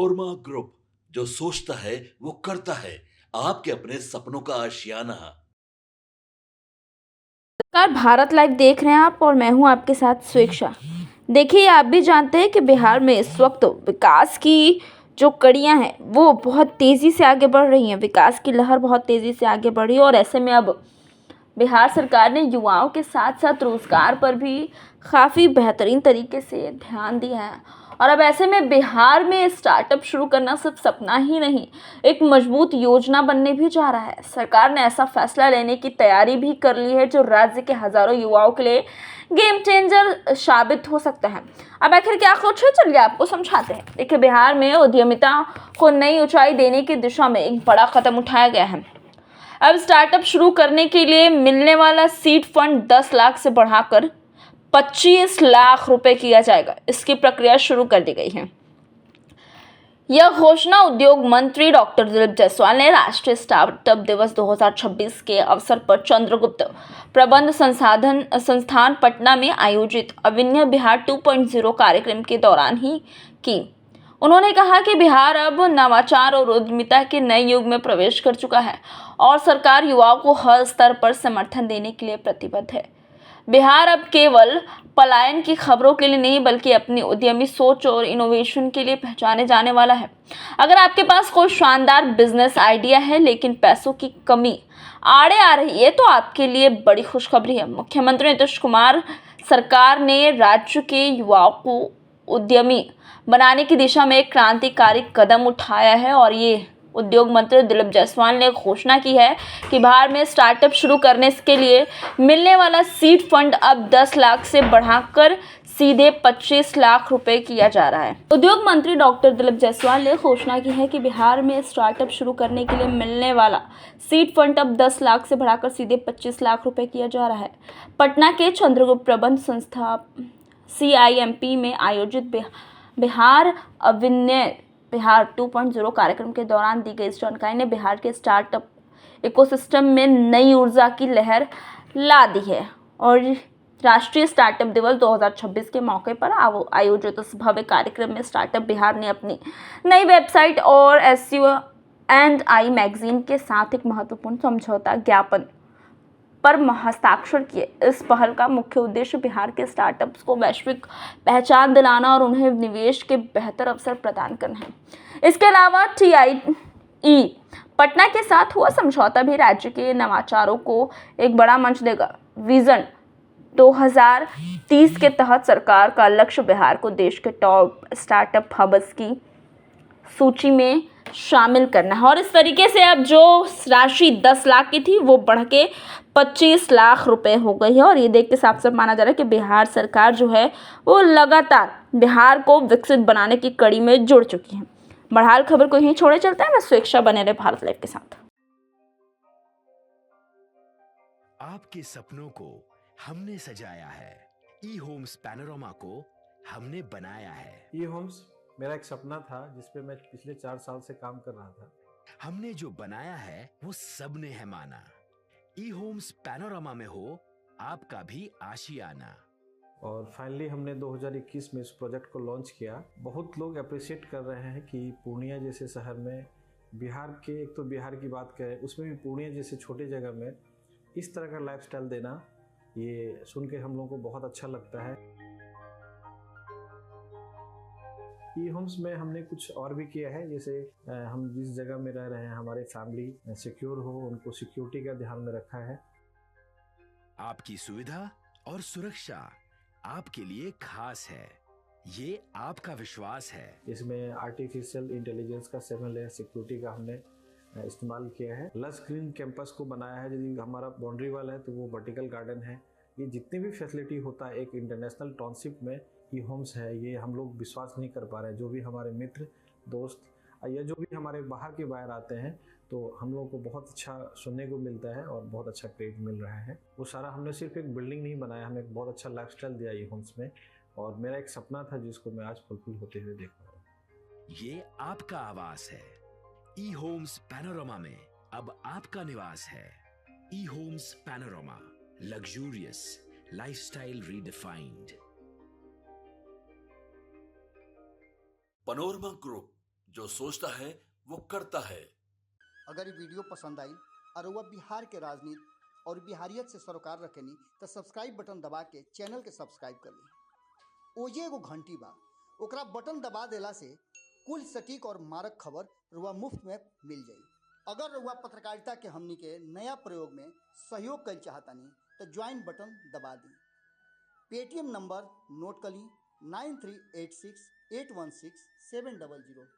Panorama group, जो सोचता है वो करता है। आपके अपने सपनों का आशियाना। नमस्कार, भारत लाइव देख रहे हैं आप और मैं हूं आपके साथ स्वेच्छा। देखिए, आप भी जानते हैं कि बिहार में इस वक्त विकास की जो कड़ियां हैं वो बहुत तेज़ी से आगे बढ़ रही हैं। विकास की लहर बहुत तेज़ी से आगे बढ़ी है और ऐसे में अब बिहार सरकार ने युवाओं के साथ साथ रोजगार पर भी काफ़ी बेहतरीन तरीके से ध्यान दिया है। और अब ऐसे में बिहार में स्टार्टअप शुरू करना सिर्फ सपना ही नहीं, एक मजबूत योजना बनने भी जा रहा है। सरकार ने ऐसा फैसला लेने की तैयारी भी कर ली है जो राज्य के हजारों युवाओं के लिए गेम चेंजर साबित हो सकता है। अब आखिर क्या कुछ है, चलिए आपको समझाते हैं। देखिए, बिहार में उद्यमिता को नई ऊंचाई देने की दिशा में एक बड़ा कदम उठाया गया है। अब स्टार्टअप शुरू करने के लिए मिलने वाला सीड फंड 10 लाख से बढ़ाकर 25 लाख रुपए किया जाएगा। इसकी प्रक्रिया शुरू कर दी गई है। यह घोषणा उद्योग मंत्री डॉक्टर दिलीप जायसवाल ने राष्ट्रीय स्टार्टअप दिवस 2026 के अवसर पर चंद्रगुप्त प्रबंध संस्थान पटना में आयोजित अभिनव बिहार 2.0 कार्यक्रम के दौरान ही की। उन्होंने कहा कि बिहार अब नवाचार और उद्यमिता के नए युग में प्रवेश कर चुका है और सरकार युवाओं को हर स्तर पर समर्थन देने के लिए प्रतिबद्ध है। बिहार अब केवल पलायन की खबरों के लिए नहीं बल्कि अपनी उद्यमी सोच और इनोवेशन के लिए पहचाने जाने वाला है। अगर आपके पास कोई शानदार बिजनेस आइडिया है लेकिन पैसों की कमी आड़े आ रही है तो आपके लिए बड़ी खुशखबरी है। मुख्यमंत्री नीतीश कुमार सरकार ने राज्य के युवाओं को उद्यमी बनाने की दिशा में एक क्रांतिकारी कदम उठाया है और ये उद्योग मंत्री दिलीप जायसवाल ने घोषणा की है कि बिहार में स्टार्टअप शुरू करने के लिए मिलने वाला सीड फंड अब 10 लाख से बढ़ाकर सीधे 25 लाख रुपए किया जा रहा है। उद्योग मंत्री डॉक्टर दिलीप जायसवाल ने घोषणा की है कि बिहार में स्टार्टअप शुरू करने के लिए मिलने वाला सीड फंड अब 10 लाख से बढ़ाकर सीधे 25 लाख रुपए किया जा रहा है। पटना के चंद्रगुप्त प्रबंध संस्था CIMP में आयोजित बिहार अभिनव बिहार 2.0 कार्यक्रम के दौरान दी गई इस जानकारी ने बिहार के स्टार्टअप इकोसिस्टम में नई ऊर्जा की लहर ला दी है और राष्ट्रीय स्टार्टअप दिवस 2026 के मौके पर आयोजित इस भव्य कार्यक्रम में स्टार्टअप बिहार ने अपनी नई वेबसाइट और SUI मैगजीन के साथ एक महत्वपूर्ण समझौता ज्ञापन पर हस्ताक्षर किए। इस पहल का मुख्य उद्देश्य बिहार के स्टार्टअप्स को वैश्विक पहचान दिलाना और उन्हें निवेश के बेहतर अवसर प्रदान करना है। इसके अलावा TIE पटना के साथ हुआ समझौता भी राज्य के नवाचारों को एक बड़ा मंच देगा। विजन 2030 के तहत सरकार का लक्ष्य बिहार को देश के टॉप स्टार्टअप हब्स की सूची में शामिल करना है और इस तरीके से अब जो राशि 10 लाख की थी वो बढ़ के 25 लाख रुपए हो गई है। और ये देख के साफ साफ माना जा रहा है कि बिहार सरकार जो है वो लगातार बिहार को विकसित बनाने की कड़ी में जुड़ चुकी है। बहरहाल खबर को यहीं छोड़े चलते हैं। मैं स्वेच्छा बने रहे भारत लाइव के साथ। आपके सपनों को हमने सजाया है, ई होम्स पैनोरमा को हमने बनाया है। ई होम्स मेरा एक सपना था जिस पे मैं पिछले 4 साल से काम कर रहा था। हमने जो बनाया है वो सबने है माना। ई होम्स पैनोरमा में हो आपका भी आशियाना। और फाइनली हमने 2021 में इस प्रोजेक्ट को लॉन्च किया। बहुत लोग अप्रिशिएट कर रहे हैं कि पूर्णिया जैसे शहर में बिहार के, एक तो बिहार की बात करें उसमें भी पूर्णिया जैसे छोटे जगह में इस तरह का लाइफस्टाइल देना, ये सुन के हम लोगों को बहुत अच्छा लगता है। ई होम्स में हमने कुछ और भी किया है, जैसे हम जिस जगह में रह रहे हैं हमारे फैमिली सिक्योर हो, उनको सिक्योरिटी का ध्यान में रखा है। आपकी सुविधा और सुरक्षा आपके लिए खास है, ये आपका विश्वास है। इसमें आर्टिफिशियल इंटेलिजेंस का 7 लेयर सिक्योरिटी का हमने इस्तेमाल किया है। लस ग्रीन कैंपस को बनाया है। यदि हमारा बाउंड्री वाल है तो वो वर्टिकल गार्डन है। ये जितनी भी फैसिलिटी होता है एक इंटरनेशनल टाउनशिप में ई होम्स है, ये हम लोग विश्वास नहीं कर पा रहे हैं। जो भी हमारे मित्र दोस्त या जो भी हमारे बाहर के बाहर आते हैं तो हम लोगों को बहुत अच्छा सुनने को मिलता है और बहुत अच्छा क्रेडिट मिल रहा है। वो सारा हमने सिर्फ एक बिल्डिंग नहीं बनाया, हमें एक बहुत अच्छा लाइफस्टाइल दिया ई होम्स में और मेरा एक सपना था जिसको मैं आज फुलफिल होते हुए देख रहा हूँ। ये आपका आवास है। ई होम्स पैनोरमा में अब आपका निवास है। E Homes Panorama, luxurious lifestyle redefined. Panorama group, जो सोचता है वो करता है। अगर ये वीडियो पसंद आई और वह बिहार के राजनीति और बिहारियत से सरोकार रखेनी तो सब्सक्राइब बटन दबा के चैनल के सब्सक्राइब कर ली। ओजे एगो घंटी बा, ओकरा बटन दबा देला से कुल सटीक और मारक खबर रुआ मुफ्त में मिल जाई। अगर रुआ पत्रकारिता के हमनी के नया प्रयोग में सहयोग कर चाहतानी तो ज्वाइन बटन दबा दी। पेटीएम नंबर नोट कर ली 9386816700।